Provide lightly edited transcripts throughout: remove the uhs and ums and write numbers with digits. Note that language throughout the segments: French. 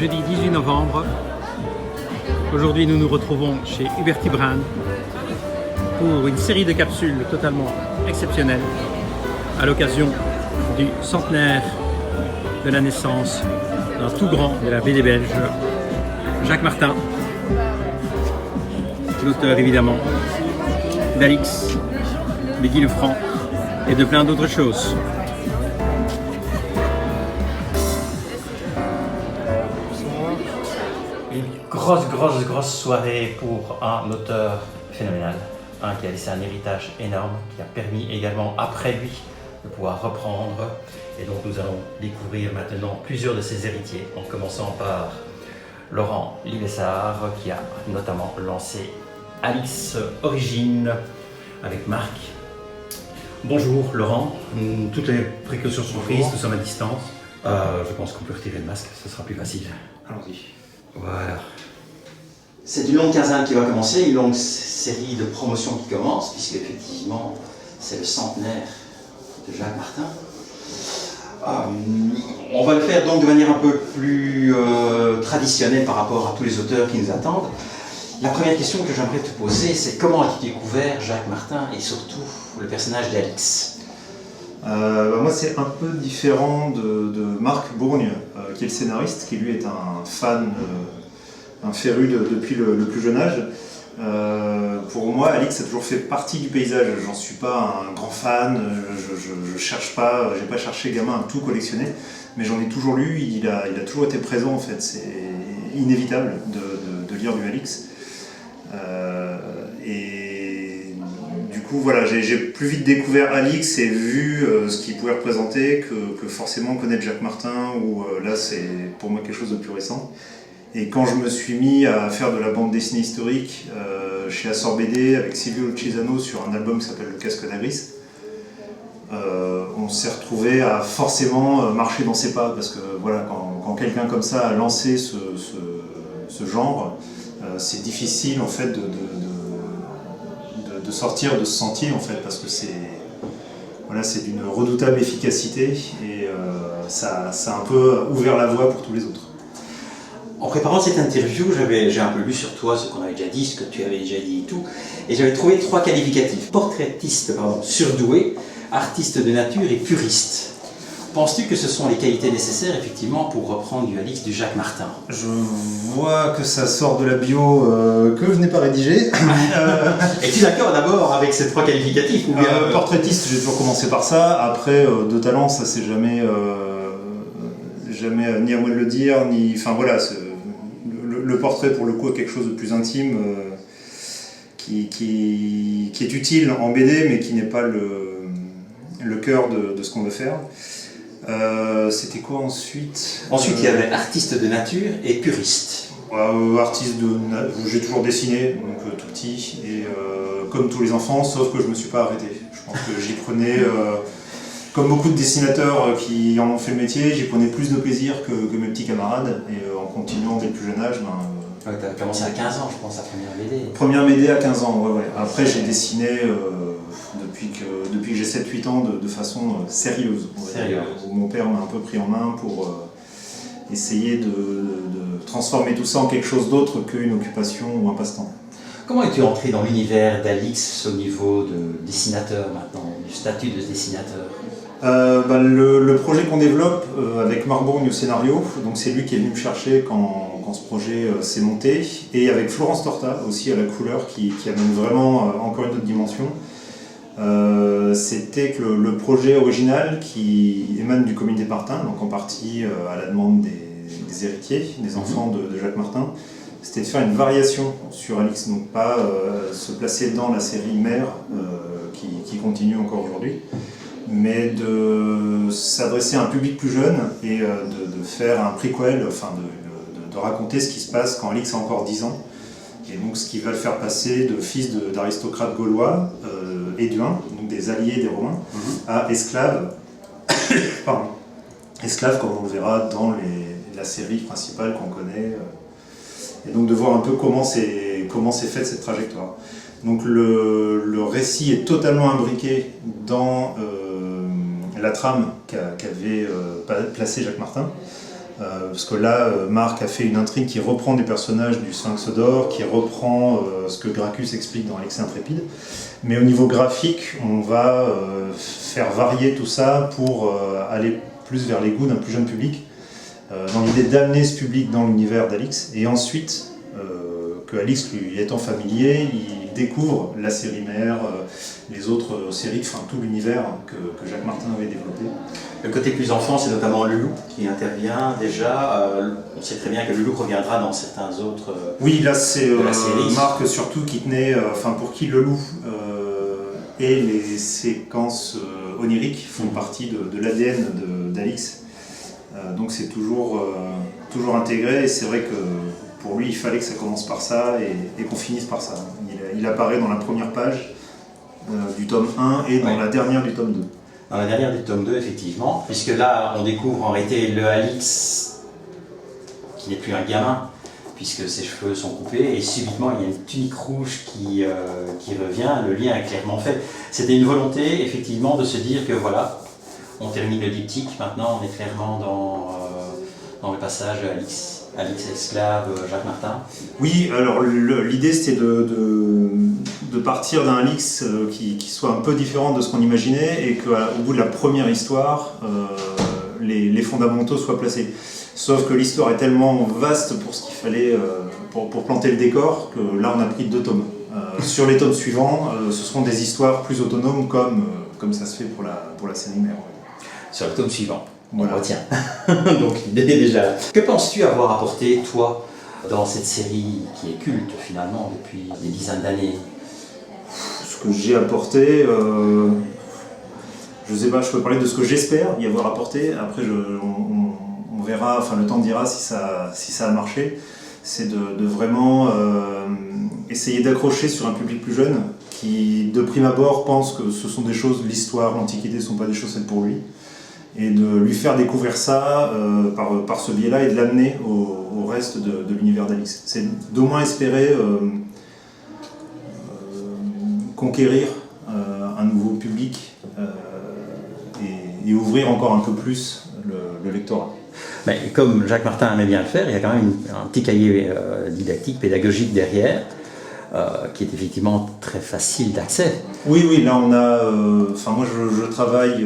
jeudi 18 novembre. Aujourd'hui, nous nous retrouvons chez Huberti Brand pour une série de capsules totalement exceptionnelles à l'occasion du centenaire de la naissance d'un tout grand de la BD belge, Jacques Martin, l'auteur évidemment d'Alix, de Guy Lefranc et de plein d'autres choses. Une grosse soirée pour un auteur phénoménal, qui a laissé un héritage énorme, qui a permis également après lui de pouvoir reprendre. Et donc nous allons découvrir maintenant plusieurs de ses héritiers, en commençant par Laurent Livessard, qui a notamment lancé Alix Origine avec Marc. Bonjour Laurent, toutes les précautions sont prises, nous sommes à distance. Je pense qu'on peut retirer le masque, ce sera plus facile. Allons-y. Voilà. C'est une longue quinzaine qui va commencer, une longue série de promotions qui commence, puisque effectivement c'est le centenaire de Jacques Martin. On va le faire donc de manière un peu plus traditionnelle par rapport à tous les auteurs qui nous attendent. La première question que j'aimerais te poser, c'est comment as-tu découvert Jacques Martin et surtout le personnage d'Alix? Moi, c'est un peu différent de Marc Bourgne, qui est le scénariste, qui lui est un fan, un féru depuis le plus jeune âge. Pour moi, Alix a toujours fait partie du paysage. J'en suis pas un grand fan, je cherche pas, j'ai pas cherché gamin à tout collectionner, mais j'en ai toujours lu, il a toujours été présent en fait. C'est inévitable de lire du Alix. Et du coup, voilà, j'ai plus vite découvert Alix et vu ce qu'il pouvait représenter que forcément connaître Jacques Martin, où là c'est pour moi quelque chose de plus récent. Et quand je me suis mis à faire de la bande dessinée historique chez Assor BD avec Silvio Lucisano sur un album qui s'appelle Le Casque d'Agris, on s'est retrouvé à forcément marcher dans ses pas, parce que voilà, quand quelqu'un comme ça a lancé ce genre, c'est difficile en fait de sortir de ce sentier en fait, parce que c'est d'une redoutable efficacité et ça a un peu ouvert la voie pour tous les autres. En préparant cette interview, j'ai un peu lu sur toi ce qu'on avait déjà dit, ce que tu avais déjà dit et tout, et j'avais trouvé 3 qualificatifs. Portraitiste, surdoué, artiste de nature et puriste. Penses-tu que ce sont les qualités nécessaires effectivement pour reprendre du Alix du Jacques Martin? Je vois que ça sort de la bio que je n'ai pas rédigée. Es-tu d'accord d'abord avec ces 3 qualificatifs ou bien portraitiste, j'ai toujours commencé par ça. Après, de talent, ça c'est jamais ni à moi de le dire, ni. Enfin voilà, le portrait pour le coup est quelque chose de plus intime qui est utile en BD, mais qui n'est pas le cœur de ce qu'on veut faire. C'était quoi ensuite? Ensuite, il y avait artiste de nature et puriste. J'ai toujours dessiné, donc tout petit, et comme tous les enfants, sauf que je me suis pas arrêté. Je pense que j'y prenais, comme beaucoup de dessinateurs qui en ont fait le métier, j'y prenais plus de plaisir que mes petits camarades, et en continuant dès le plus jeune âge, Tu as commencé à 15 ans, je pense, la première BD. Première BD à 15 ans, ouais. Après, j'ai dessiné depuis que j'ai 7-8 ans de façon sérieuse. Où mon père m'a un peu pris en main pour essayer de transformer tout ça en quelque chose d'autre qu'une occupation ou un passe-temps. Comment es-tu entré dans l'univers d'Alix au niveau de dessinateur maintenant, du statut de dessinateur? Le projet qu'on développe avec Marc Bourgne au scénario, donc c'est lui qui est venu me chercher quand ce projet s'est monté, et avec Florence Torta aussi à la couleur qui amène vraiment encore une autre dimension. C'était que le projet original qui émane du comité Martin, donc en partie à la demande des héritiers, des enfants de Jacques Martin, c'était de faire une variation sur Alix, donc pas se placer dans la série mère qui continue encore aujourd'hui, mais de s'adresser à un public plus jeune et de faire un prequel, enfin de raconter ce qui se passe quand Alix a encore 10 ans, et donc ce qui va le faire passer de fils d'aristocrates gaulois, éduins, donc des alliés des Romains, à esclaves, esclaves comme on le verra dans la série principale qu'on connaît, et donc de voir un peu comment c'est faite cette trajectoire. Donc le récit est totalement imbriqué dans la trame qu'avait placée Jacques Martin. Parce que là, Marc a fait une intrigue qui reprend des personnages du Sphinx d'Or, qui reprend ce que Gracchus explique dans Alix Intrépide. Mais au niveau graphique, on va faire varier tout ça pour aller plus vers les goûts d'un plus jeune public, dans l'idée d'amener ce public dans l'univers d'Alix, et ensuite que Alix lui étant familier, il découvre la série mère, les autres séries, enfin tout l'univers que Jacques Martin avait développé. Le côté plus enfant, c'est notamment Loulou qui intervient déjà. On sait très bien que Loulou reviendra dans certains autres oui, là c'est de la série. Marc surtout qui tenait, pour qui le loup et les séquences oniriques font partie de l'ADN d'Alix. Donc c'est toujours intégré, et c'est vrai que pour lui il fallait que ça commence par ça et qu'on finisse par ça. Il apparaît dans la première page du tome 1 et dans la dernière du tome 2. Dans la dernière du tome 2, effectivement, puisque là on découvre en réalité le Alix qui n'est plus un gamin, puisque ses cheveux sont coupés, et subitement il y a une tunique rouge qui revient, le lien est clairement fait. C'était une volonté effectivement de se dire que voilà, on termine le diptyque, maintenant on est clairement dans le passage Alix esclave, Jacques Martin. Oui, alors l'idée c'était de partir d'un Alix qui soit un peu différent de ce qu'on imaginait, et qu'au bout de la première histoire, les fondamentaux soient placés. Sauf que l'histoire est tellement vaste pour ce qu'il fallait pour planter le décor, que là on a pris 2 tomes. Sur les tomes suivants, ce seront des histoires plus autonomes comme ça se fait pour la série mère. Sur le tome suivant, voilà. On retient. Donc l'idée est déjà là. Que penses-tu avoir apporté, toi, dans cette série qui est culte finalement depuis des dizaines d'années? Ce que j'ai apporté, je sais pas, je peux parler de ce que j'espère y avoir apporté. Après, on verra, enfin le temps dira si ça a marché. C'est de vraiment essayer d'accrocher sur un public plus jeune qui, de prime abord, pense que ce sont des choses, l'histoire, l'Antiquité ne sont pas des choses faites pour lui, et de lui faire découvrir ça par ce biais-là, et de l'amener au reste de l'univers d'Alix. C'est d'au moins espérer conquérir un nouveau public et ouvrir encore un peu plus le lectorat. Mais comme Jacques Martin aimait bien le faire, il y a quand même un petit cahier didactique, pédagogique derrière, qui est effectivement très facile d'accès. Oui, là on a... moi je travaille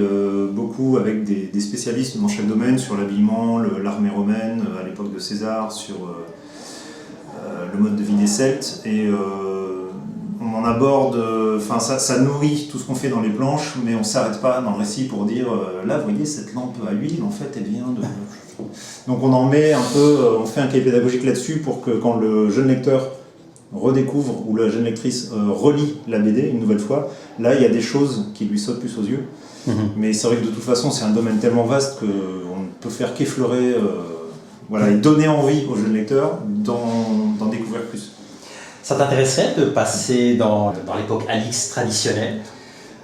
beaucoup avec des spécialistes dans chaque domaine, sur l'habillement, l'armée romaine, à l'époque de César, sur le mode de vie des Celtes, et on en aborde... ça nourrit tout ce qu'on fait dans les planches, mais on ne s'arrête pas dans le récit pour dire là, vous voyez, cette lampe à huile, en fait, elle vient de... Donc on en met un peu... on fait un cahier pédagogique là-dessus pour que quand le jeune lecteur redécouvre, ou la jeune lectrice relit la BD une nouvelle fois, là il y a des choses qui lui sautent plus aux yeux. Mais c'est vrai que de toute façon c'est un domaine tellement vaste qu'on ne peut faire qu'effleurer, et donner envie aux jeunes lecteurs d'en découvrir plus. Ça t'intéresserait de passer dans l'époque Alix traditionnelle,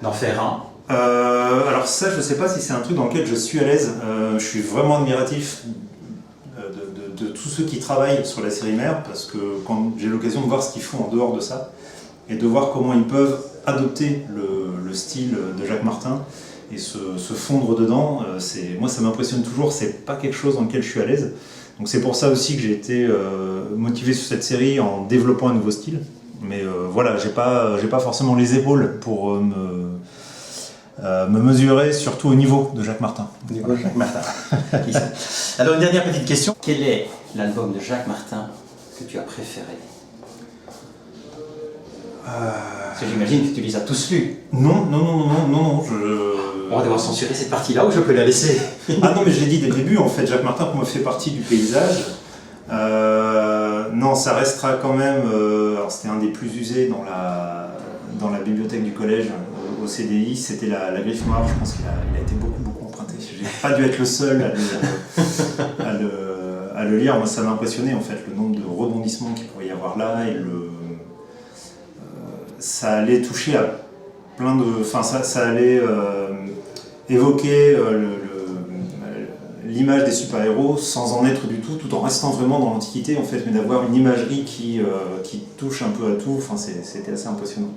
d'en faire un? Alors ça, je ne sais pas si c'est un truc dans lequel je suis à l'aise. Je suis vraiment admiratif de tous ceux qui travaillent sur la série mère, parce que quand j'ai l'occasion de voir ce qu'ils font en dehors de ça, et de voir comment ils peuvent adopter le style de Jacques Martin et se fondre dedans, moi ça m'impressionne toujours, c'est pas quelque chose dans lequel je suis à l'aise. Donc c'est pour ça aussi que j'ai été motivé sur cette série en développant un nouveau style. Mais j'ai pas forcément les épaules pour me mesurer, surtout au niveau de Jacques Martin. Au niveau de Jacques Martin. Alors une dernière petite question. Quel est l'album de Jacques Martin que tu as préféré? Parce que j'imagine que tu les as tous lus. Non. On va devoir censurer cette partie-là, ou je peux la laisser? Ah non, mais je l'ai dit dès le début, en fait, Jacques Martin, pour moi, fait partie du paysage. Non, ça restera quand même... alors c'était un des plus usés dans la bibliothèque du collège, au CDI, c'était la Griffe Noire. Je pense qu'il a été beaucoup emprunté. J'ai pas dû être le seul à le lire. Moi, ça m'a impressionné, en fait, le nombre de rebondissements qu'il pourrait y avoir là, et ça allait toucher à plein de... ça allait évoquer l'image des super-héros sans en être du tout en restant vraiment dans l'Antiquité, en fait, mais d'avoir une imagerie qui touche un peu à tout. C'était assez impressionnant.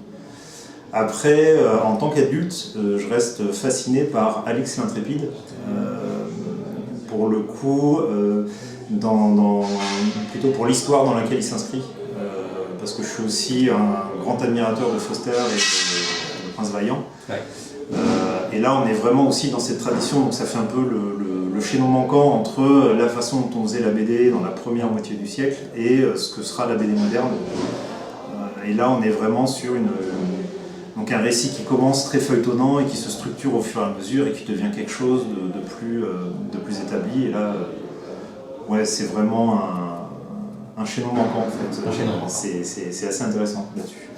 Après, en tant qu'adulte, je reste fasciné par Alix l'Intrépide, pour le coup, plutôt pour l'histoire dans laquelle il s'inscrit. Parce que je suis aussi un grand admirateur de Foster et de Prince Vaillant. Ouais. Et là, on est vraiment aussi dans cette tradition, donc ça fait un peu le chaînon manquant entre la façon dont on faisait la BD dans la première moitié du siècle et ce que sera la BD moderne. Et là, on est vraiment sur donc un récit qui commence très feuilletonnant et qui se structure au fur et à mesure et qui devient quelque chose de plus établi. Et là, ouais, c'est vraiment un chaînon manquant en fait. Un chaînon manquant. C'est assez intéressant là-dessus.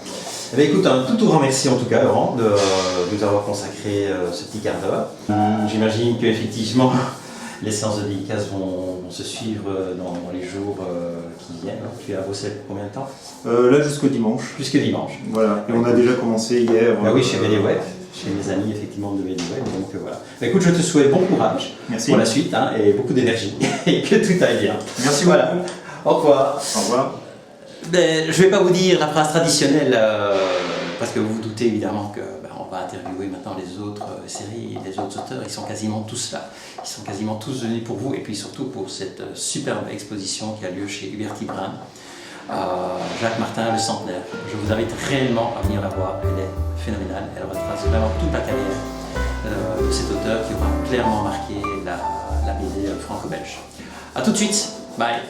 Eh bien, écoute, un tout grand merci en tout cas, Laurent, de nous avoir consacré ce petit quart d'heure. J'imagine qu'effectivement, les séances de dédicaces vont se suivre dans les jours qui viennent. Tu as bossé pour combien de temps? Là, jusqu'au dimanche. Jusqu'au dimanche. Voilà, et on a déjà commencé hier. Ah oui, chez BDweb, chez mes amis effectivement de BDweb. Donc voilà. Bah, écoute, je te souhaite bon courage pour la suite et beaucoup d'énergie et que tout aille bien. Merci voilà. beaucoup. Au revoir. Au revoir. Ben, je ne vais pas vous dire la phrase traditionnelle parce que vous vous doutez évidemment que on va interviewer maintenant les autres séries, les autres auteurs. Ils sont quasiment tous là. Ils sont quasiment tous venus pour vous et puis surtout pour cette superbe exposition qui a lieu chez Huberti Brain. Jacques Martin, le centenaire. Je vous invite réellement à venir la voir. Elle est phénoménale. Elle retrace vraiment toute la carrière de cet auteur qui aura clairement marqué la BD franco-belge. A tout de suite. Bye.